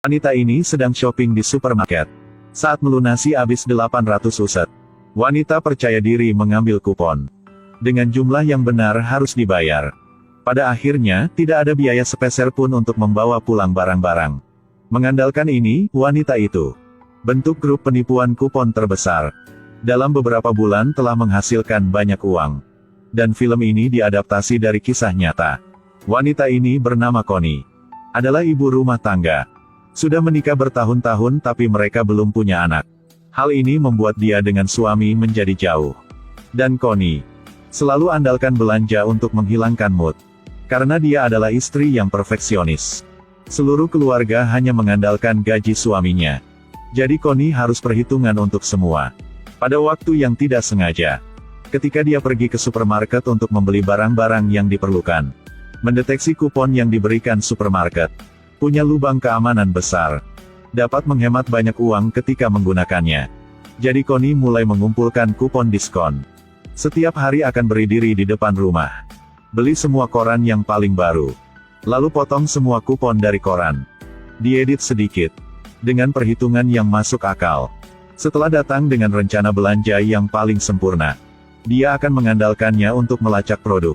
Wanita ini sedang shopping di supermarket. Saat melunasi habis 800 uset. Wanita percaya diri mengambil kupon. Dengan jumlah yang benar harus dibayar. Pada akhirnya, tidak ada biaya sepeser pun untuk membawa pulang barang-barang. Mengandalkan ini, wanita itu bentuk grup penipuan kupon terbesar. Dalam beberapa bulan telah menghasilkan banyak uang. Dan film ini diadaptasi dari kisah nyata. Wanita ini bernama Connie. Adalah ibu rumah tangga. Sudah menikah bertahun-tahun tapi mereka belum punya anak. Hal ini membuat dia dengan suami menjadi jauh. Dan Connie selalu andalkan belanja untuk menghilangkan mood. Karena dia adalah istri yang perfeksionis. Seluruh keluarga hanya mengandalkan gaji suaminya. Jadi Connie harus perhitungan untuk semua. Pada waktu yang tidak sengaja, ketika dia pergi ke supermarket untuk membeli barang-barang yang diperlukan, mendeteksi kupon yang diberikan supermarket punya lubang keamanan besar. Dapat menghemat banyak uang ketika menggunakannya. Jadi Connie mulai mengumpulkan kupon diskon. Setiap hari akan berdiri di depan rumah. Beli semua koran yang paling baru. Lalu potong semua kupon dari koran. Diedit sedikit. Dengan perhitungan yang masuk akal. Setelah datang dengan rencana belanja yang paling sempurna, dia akan mengandalkannya untuk melacak produk.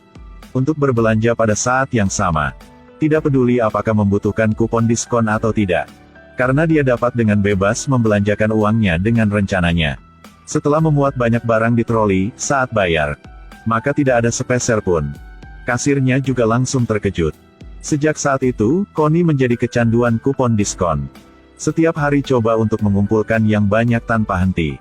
Untuk berbelanja pada saat yang sama. Tidak peduli apakah membutuhkan kupon diskon atau tidak. Karena dia dapat dengan bebas membelanjakan uangnya dengan rencananya. Setelah memuat banyak barang di troli, saat bayar, maka tidak ada sepeser pun. Kasirnya juga langsung terkejut. Sejak saat itu, Connie menjadi kecanduan kupon diskon. Setiap hari coba untuk mengumpulkan yang banyak tanpa henti.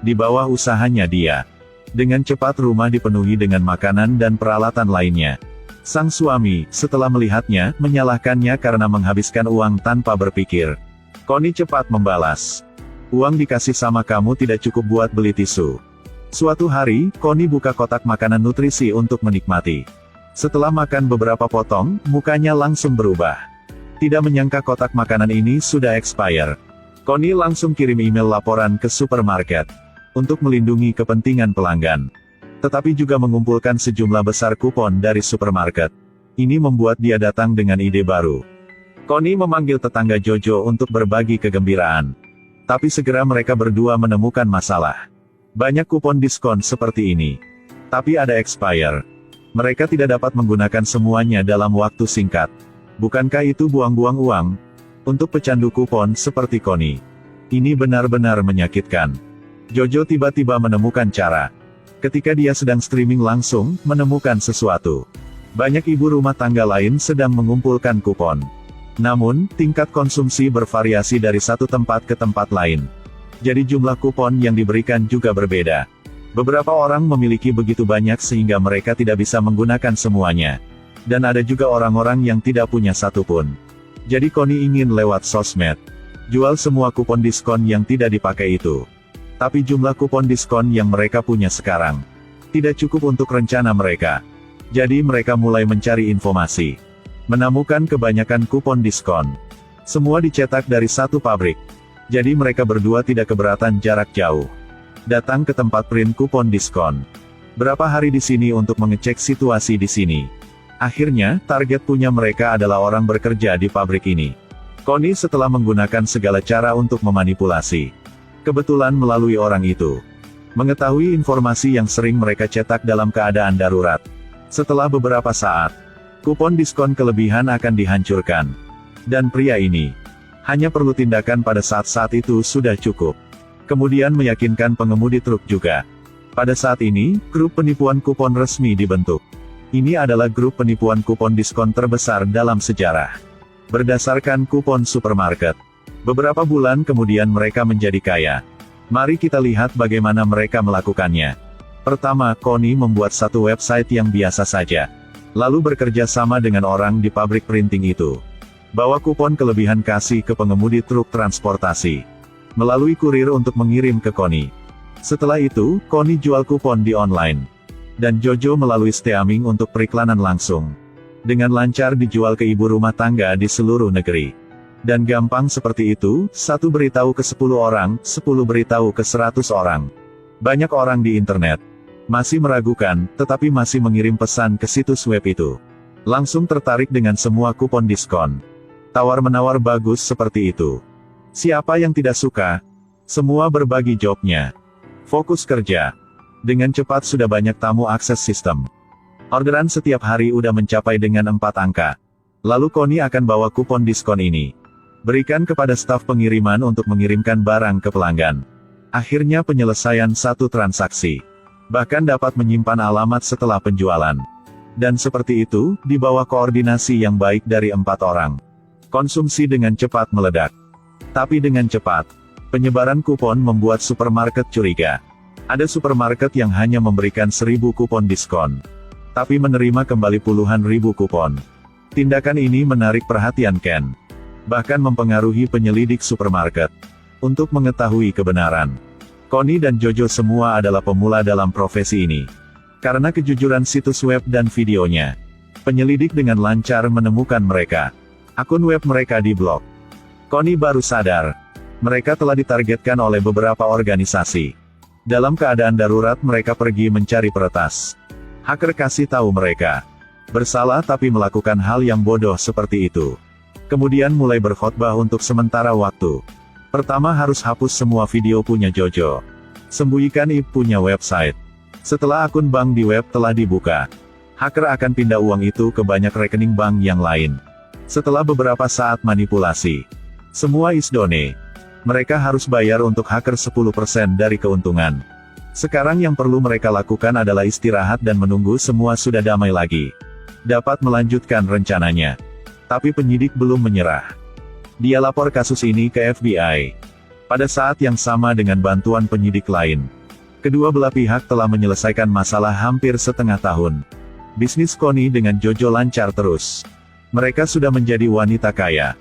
Di bawah usahanya dia. Dengan cepat rumah dipenuhi dengan makanan dan peralatan lainnya. Sang suami, setelah melihatnya, menyalahkannya karena menghabiskan uang tanpa berpikir. Connie cepat membalas. Uang dikasih sama kamu tidak cukup buat beli tisu. Suatu hari, Connie buka kotak makanan nutrisi untuk menikmati. Setelah makan beberapa potong, mukanya langsung berubah. Tidak menyangka kotak makanan ini sudah expire. Connie langsung kirim email laporan ke supermarket. Untuk melindungi kepentingan pelanggan. Tetapi juga mengumpulkan sejumlah besar kupon dari supermarket. Ini membuat dia datang dengan ide baru. Connie memanggil tetangga Jojo untuk berbagi kegembiraan. Tapi segera mereka berdua menemukan masalah. Banyak kupon diskon seperti ini. Tapi ada expire. Mereka tidak dapat menggunakan semuanya dalam waktu singkat. Bukankah itu buang-buang uang? Untuk pecandu kupon seperti Connie. Ini benar-benar menyakitkan. Jojo tiba-tiba menemukan cara. Ketika dia sedang streaming langsung, menemukan sesuatu. Banyak ibu rumah tangga lain sedang mengumpulkan kupon. Namun, tingkat konsumsi bervariasi dari satu tempat ke tempat lain. Jadi jumlah kupon yang diberikan juga berbeda. Beberapa orang memiliki begitu banyak sehingga mereka tidak bisa menggunakan semuanya. Dan ada juga orang-orang yang tidak punya satu pun. Jadi Connie ingin lewat sosmed. Jual semua kupon diskon yang tidak dipakai itu. Tapi jumlah kupon diskon yang mereka punya sekarang tidak cukup untuk rencana mereka. Jadi mereka mulai mencari informasi. Menemukan kebanyakan kupon diskon. Semua dicetak dari satu pabrik. Jadi mereka berdua tidak keberatan jarak jauh. Datang ke tempat print kupon diskon. Berapa hari di sini untuk mengecek situasi di sini. Akhirnya, target punya mereka adalah orang bekerja di pabrik ini. Connie setelah menggunakan segala cara untuk memanipulasi. Kebetulan melalui orang itu. Mengetahui informasi yang sering mereka cetak dalam keadaan darurat. Setelah beberapa saat, kupon diskon kelebihan akan dihancurkan. Dan pria ini hanya perlu tindakan pada saat-saat itu sudah cukup. Kemudian meyakinkan pengemudi truk juga. Pada saat ini, grup penipuan kupon resmi dibentuk. Ini adalah grup penipuan kupon diskon terbesar dalam sejarah. Berdasarkan kupon supermarket. Beberapa bulan kemudian mereka menjadi kaya. Mari kita lihat bagaimana mereka melakukannya. Pertama, Connie membuat satu website yang biasa saja. Lalu bekerja sama dengan orang di pabrik printing itu. Bawa kupon kelebihan kasih ke pengemudi truk transportasi. Melalui kurir untuk mengirim ke Connie. Setelah itu, Connie jual kupon di online. Dan Jojo melalui streaming untuk periklanan langsung. Dengan lancar dijual ke ibu rumah tangga di seluruh negeri. Dan gampang seperti itu, satu beritahu ke 10 orang, 10 beritahu ke 100 orang. Banyak orang di internet masih meragukan, tetapi masih mengirim pesan ke situs web itu. Langsung tertarik dengan semua kupon diskon. Tawar-menawar bagus seperti itu. Siapa yang tidak suka? Semua berbagi jobnya. Fokus kerja. Dengan cepat sudah banyak tamu akses sistem. Orderan setiap hari udah mencapai dengan 4 angka. Lalu Connie akan bawa kupon diskon ini. Berikan kepada staf pengiriman untuk mengirimkan barang ke pelanggan. Akhirnya penyelesaian satu transaksi. Bahkan dapat menyimpan alamat setelah penjualan. Dan seperti itu, di bawah koordinasi yang baik dari 4 orang. Konsumsi dengan cepat meledak. Tapi dengan cepat, penyebaran kupon membuat supermarket curiga. Ada supermarket yang hanya memberikan 1000 kupon diskon. Tapi menerima kembali puluhan ribu kupon. Tindakan ini menarik perhatian Ken. Bahkan mempengaruhi penyelidik supermarket. Untuk mengetahui kebenaran. Connie dan Jojo semua adalah pemula dalam profesi ini. Karena kejujuran situs web dan videonya, penyelidik dengan lancar menemukan mereka. Akun web mereka diblok. Connie baru sadar. Mereka telah ditargetkan oleh beberapa organisasi. Dalam keadaan darurat mereka pergi mencari peretas. Hacker kasih tahu mereka. Bersalah tapi melakukan hal yang bodoh seperti itu. Kemudian mulai berkhotbah untuk sementara waktu. Pertama harus hapus semua video punya Jojo. Sembunyikan IP punya website. Setelah akun bank di web telah dibuka, hacker akan pindah uang itu ke banyak rekening bank yang lain. Setelah beberapa saat manipulasi, semua isdone. Mereka harus bayar untuk hacker 10% dari keuntungan. Sekarang yang perlu mereka lakukan adalah istirahat dan menunggu semua sudah damai lagi. Dapat melanjutkan rencananya. Tapi penyidik belum menyerah. Dia lapor kasus ini ke FBI. Pada saat yang sama dengan bantuan penyidik lain. Kedua belah pihak telah menyelesaikan masalah hampir setengah tahun. Bisnis Connie dengan Jojo lancar terus. Mereka sudah menjadi wanita kaya.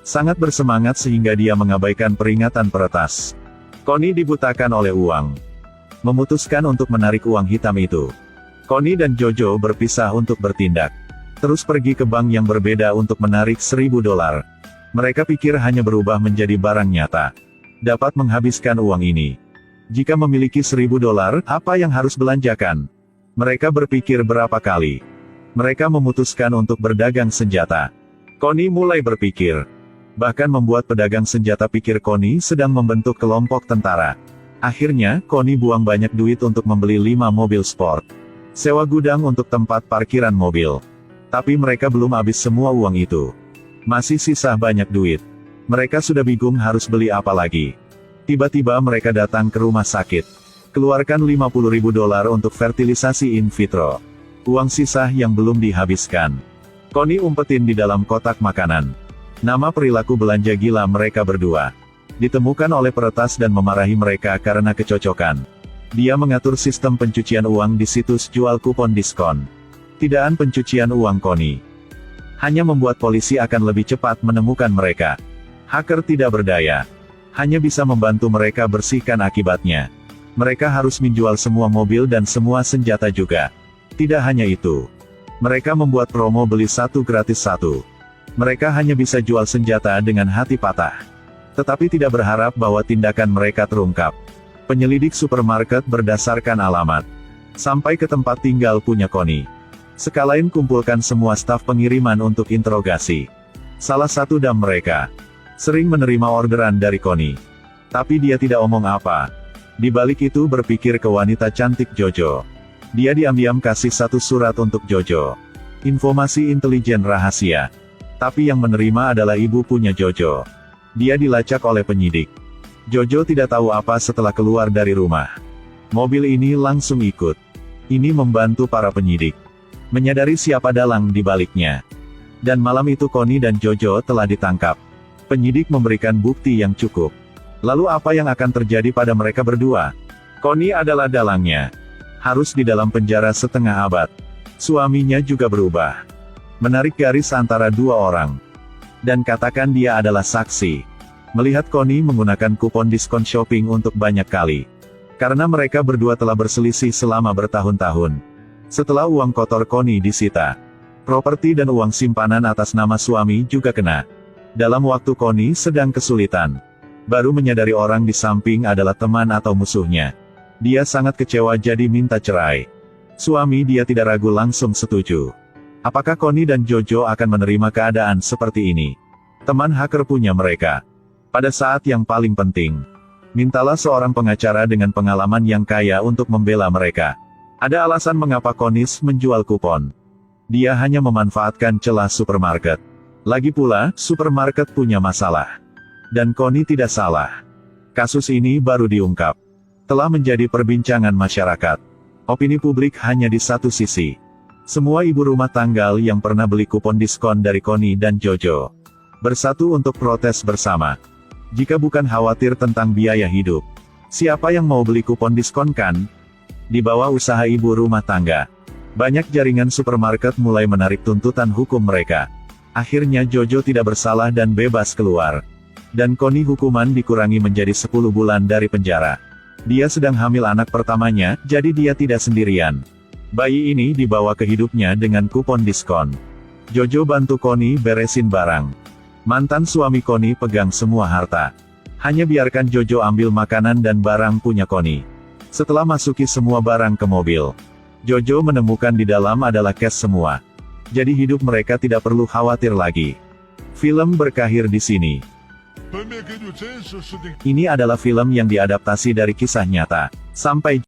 Sangat bersemangat sehingga dia mengabaikan peringatan peretas. Connie dibutakan oleh uang. Memutuskan untuk menarik uang hitam itu. Connie dan Jojo berpisah untuk bertindak. Terus pergi ke bank yang berbeda untuk menarik $1000. Mereka pikir hanya berubah menjadi barang nyata. Dapat menghabiskan uang ini. Jika memiliki $1000, apa yang harus belanjakan? Mereka berpikir berapa kali. Mereka memutuskan untuk berdagang senjata. Connie mulai berpikir. Bahkan membuat pedagang senjata pikir Connie sedang membentuk kelompok tentara. Akhirnya, Connie buang banyak duit untuk membeli 5 mobil sport. Sewa gudang untuk tempat parkiran mobil. Tapi mereka belum habis semua uang itu. Masih sisa banyak duit. Mereka sudah bingung harus beli apa lagi. Tiba-tiba mereka datang ke rumah sakit. Keluarkan $50.000 untuk fertilisasi in vitro. Uang sisa yang belum dihabiskan. Connie umpetin di dalam kotak makanan. Nama perilaku belanja gila mereka berdua. Ditemukan oleh peretas dan memarahi mereka karena kecocokan. Dia mengatur sistem pencucian uang di situs jual kupon diskon. Tidakkan pencucian uang Connie. Hanya membuat polisi akan lebih cepat menemukan mereka. Hacker tidak berdaya. Hanya bisa membantu mereka bersihkan akibatnya. Mereka harus menjual semua mobil dan semua senjata juga. Tidak hanya itu. Mereka membuat promo beli 1 gratis 1. Mereka hanya bisa jual senjata dengan hati patah. Tetapi tidak berharap bahwa tindakan mereka terungkap. Penyelidik supermarket berdasarkan alamat. Sampai ke tempat tinggal punya Connie. Sekalian kumpulkan semua staf pengiriman untuk interogasi. Salah satu dam mereka sering menerima orderan dari Connie. Tapi dia tidak omong apa. Di balik itu berpikir ke wanita cantik Jojo. Dia diam-diam kasih 1 surat untuk Jojo. Informasi intelijen rahasia. Tapi yang menerima adalah ibu punya Jojo. Dia dilacak oleh penyidik. Jojo tidak tahu apa setelah keluar dari rumah. Mobil ini langsung ikut. Ini membantu para penyidik menyadari siapa dalang di baliknya. Dan malam itu Connie dan Jojo telah ditangkap. Penyidik memberikan bukti yang cukup. Lalu apa yang akan terjadi pada mereka berdua? Connie adalah dalangnya. Harus di dalam penjara setengah abad. Suaminya juga berubah. Menarik garis antara 2 orang. Dan katakan dia adalah saksi. Melihat Connie menggunakan kupon diskon shopping untuk banyak kali. Karena mereka berdua telah berselisih selama bertahun-tahun. Setelah uang kotor Connie disita. Properti dan uang simpanan atas nama suami juga kena. Dalam waktu Connie sedang kesulitan. Baru menyadari orang di samping adalah teman atau musuhnya. Dia sangat kecewa jadi minta cerai. Suami dia tidak ragu langsung setuju. Apakah Connie dan Jojo akan menerima keadaan seperti ini? Teman hacker punya mereka. Pada saat yang paling penting, mintalah seorang pengacara dengan pengalaman yang kaya untuk membela mereka. Ada alasan mengapa Konis menjual kupon. Dia hanya memanfaatkan celah supermarket. Lagi pula, supermarket punya masalah. Dan Koni tidak salah. Kasus ini baru diungkap. Telah menjadi perbincangan masyarakat. Opini publik hanya di satu sisi. Semua ibu rumah tangga yang pernah beli kupon diskon dari Koni dan Jojo bersatu untuk protes bersama. Jika bukan khawatir tentang biaya hidup, siapa yang mau beli kupon diskon kan? Di bawah usaha ibu rumah tangga, banyak jaringan supermarket mulai menarik tuntutan hukum mereka. Akhirnya Jojo tidak bersalah dan bebas keluar. Dan Koni hukuman dikurangi menjadi 10 bulan dari penjara. Dia sedang hamil anak pertamanya, jadi dia tidak sendirian. Bayi ini dibawa ke hidupnya dengan kupon diskon. Jojo bantu Koni beresin barang. Mantan suami Koni pegang semua harta. Hanya biarkan Jojo ambil makanan dan barang punya Koni. Setelah masuki semua barang ke mobil, Jojo menemukan di dalam adalah cash semua. Jadi hidup mereka tidak perlu khawatir lagi. Film berakhir di sini. Ini adalah film yang diadaptasi dari kisah nyata. Sampai